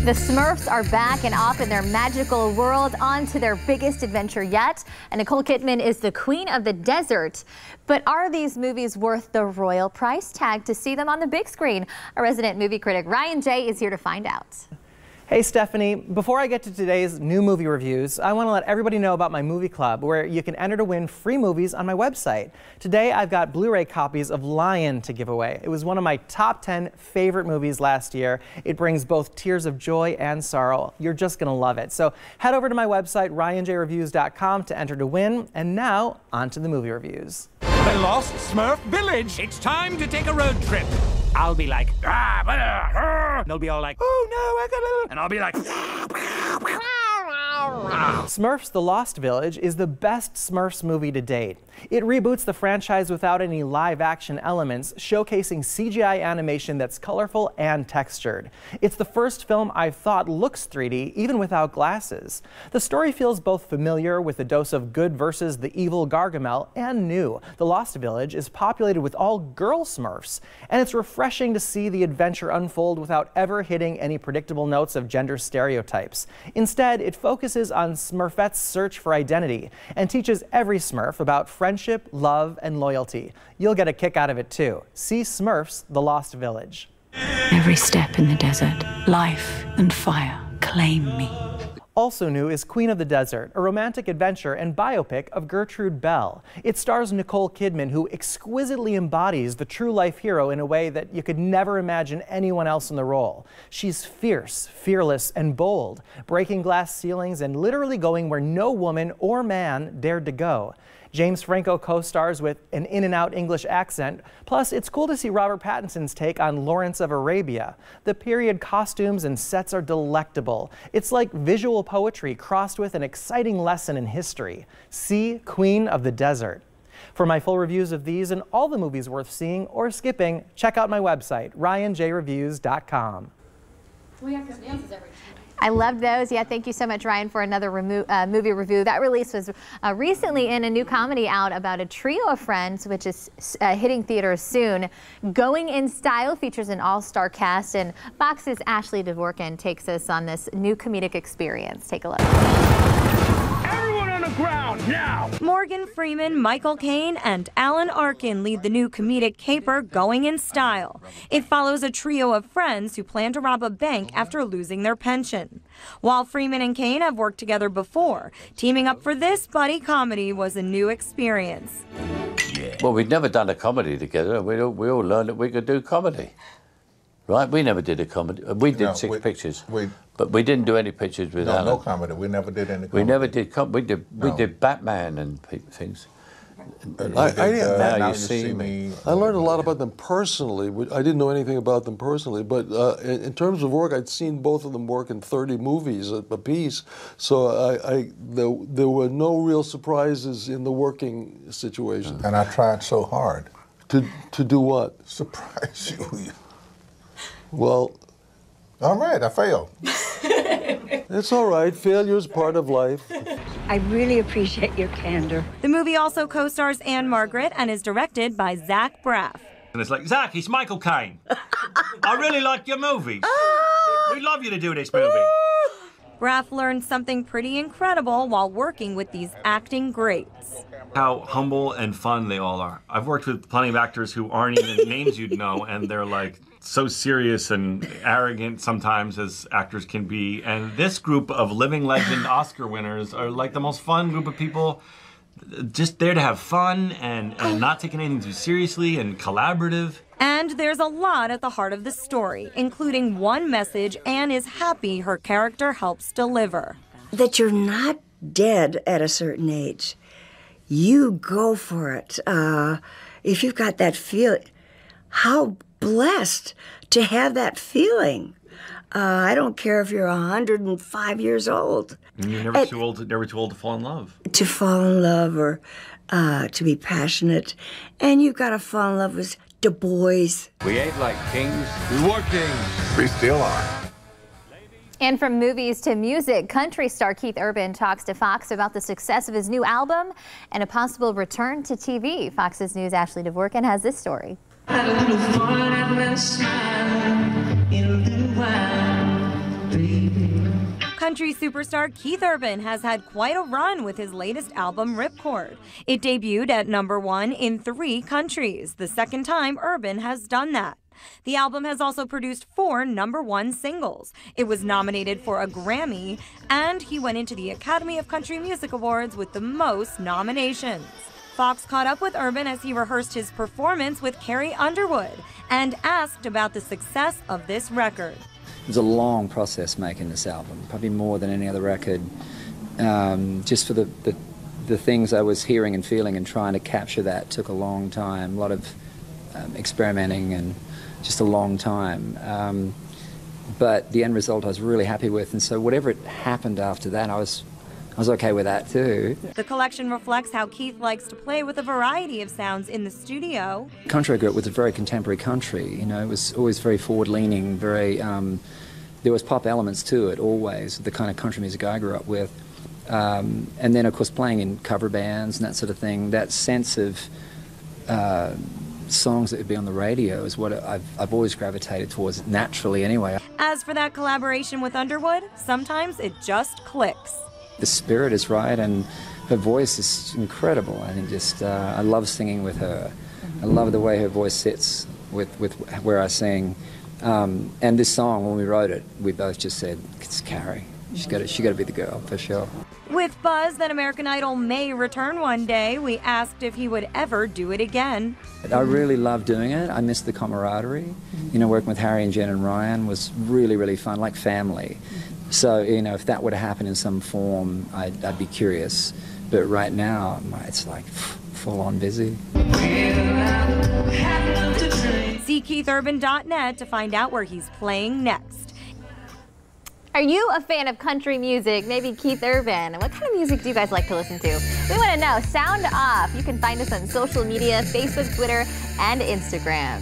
The Smurfs are back and off in their magical world, on to their biggest adventure yet. And Nicole Kidman is the queen of the desert. But are these movies worth the royal price tag to see them on the big screen? Our resident movie critic Ryan Jay is here to find out. Hey Stephanie, before I get to today's new movie reviews, I want to let everybody know about my movie club where you can enter to win free movies on my website. Today I've got Blu-ray copies of Lion to give away. It was one of my top 10 favorite movies last year. It brings both tears of joy and sorrow. You're just going to love it. So head over to my website, ryanjreviews.com, to enter to win. And now, on to the movie reviews. The Lost Smurf Village. It's time to take a road trip. I'll be like, and they'll be all like, oh no, I got a little, and I'll be like, Smurfs: The Lost Village is the best Smurfs movie to date. It reboots the franchise without any live-action elements, showcasing CGI animation that's colorful and textured. It's the first film I've thought looks 3D, even without glasses. The story feels both familiar, with a dose of good versus the evil Gargamel, and new. The Lost Village is populated with all-girl Smurfs, and it's refreshing to see the adventure unfold without ever hitting any predictable notes of gender stereotypes. Instead, it focuses on Smurfette's search for identity and teaches every Smurf about friendship, love, and loyalty. You'll get a kick out of it too. See Smurfs: The Lost Village. Every step in the desert, life and fire claim me. Also new is Queen of the Desert, a romantic adventure and biopic of Gertrude Bell. It stars Nicole Kidman, who exquisitely embodies the true-life hero in a way that you could never imagine anyone else in the role. She's fierce, fearless, and bold, breaking glass ceilings and literally going where no woman or man dared to go. James Franco co-stars with an in-and-out English accent. Plus, it's cool to see Robert Pattinson's take on Lawrence of Arabia. The period costumes and sets are delectable. It's like visual poetry crossed with an exciting lesson in history. See Queen of the Desert. For my full reviews of these and all the movies worth seeing or skipping, check out my website, ryanjreviews.com. I love those. Yeah, thank you so much, Ryan, for another movie review. That release was recently in a new comedy out about a trio of friends, which is hitting theaters soon. Going in Style features an all-star cast, and Fox's Ashley Dvorkin takes us on this new comedic experience. Take a look. everyone on the ground now! Morgan Freeman, Michael Caine, and Alan Arkin lead the new comedic caper Going in Style. It follows a trio of friends who plan to rob a bank after losing their pension. While Freeman and Caine have worked together before, teaming up for this buddy comedy was a new experience. Well, we'd never done a comedy together. We all learned that we could do comedy. Right? We never did a comedy. We did six pictures. But we didn't do any pictures with Alan. No comedy. We never did any comedy. We never did comedy. We did Batman and things. Now You See Me. I learned a lot about them personally. I didn't know anything about them personally, but in terms of work, I'd seen both of them work in 30 movies a piece, so there were no real surprises in the working situation. And I tried so hard. To do what? Surprise you. Well... All right, I failed. It's all right. Failure's part of life. I really appreciate your candor. The movie also co-stars Anne Margaret and is directed by Zach Braff. And it's like, Zach, it's Michael Caine. I really like your movies. We'd love you to do this movie. Braff learned something pretty incredible while working with these acting greats. How humble and fun they all are. I've worked with plenty of actors who aren't even names you'd know, and they're like so serious and arrogant sometimes as actors can be. And this group of living legend Oscar winners are like the most fun group of people, just there to have fun and not taking anything too seriously and collaborative. And there's a lot at the heart of the story, including one message Anne is happy her character helps deliver. That you're not dead at a certain age. You go for it. If you've got that feeling, how blessed to have that feeling. I don't care if you're 105 years old. And you're never too old to fall in love. To fall in love or to be passionate. And you've got to fall in love with Du Bois. We ate like kings. We were kings. We still are. And from movies to music, country star Keith Urban talks to Fox about the success of his new album and a possible return to TV. Fox's News' Ashley Dvorkin has this story. Had a little fun and a smile in a little while, baby. Country superstar Keith Urban has had quite a run with his latest album, Ripcord. It debuted at #1 in 3 countries, the second time Urban has done that. The album has also produced 4 #1 singles. It was nominated for a Grammy, and he went into the Academy of Country Music Awards with the most nominations. Fox caught up with Urban as he rehearsed his performance with Carrie Underwood and asked about the success of this record. It was a long process making this album, probably more than any other record, just for the things I was hearing and feeling and trying to capture that took a long time, a lot of experimenting and just a long time. But the end result I was really happy with, and so whatever happened after that, I was okay with that too. The collection reflects how Keith likes to play with a variety of sounds in the studio. Country I grew up with was very contemporary country, you know, it was always very forward-leaning, very, there was pop elements to it always, the kind of country music I grew up with. And then of course playing in cover bands and that sort of thing, that sense of songs that would be on the radio is what I've always gravitated towards naturally anyway. As for that collaboration with Underwood, sometimes it just clicks. The spirit is right, and her voice is incredible. I think I love singing with her. I love the way her voice sits with where I sing. And this song, when we wrote it, we both just said, it's Carrie. She got to be the girl, for sure. With buzz that American Idol may return one day, we asked if he would ever do it again. I really love doing it. I miss the camaraderie. You know, working with Harry and Jen and Ryan was really, really fun, like family. So, you know, if that were to happen in some form, I'd be curious. But right now, it's like full-on busy. See KeithUrban.net to find out where he's playing next. Are you a fan of country music? Maybe Keith Urban? What kind of music do you guys like to listen to? We want to know. Sound off. You can find us on social media, Facebook, Twitter, and Instagram.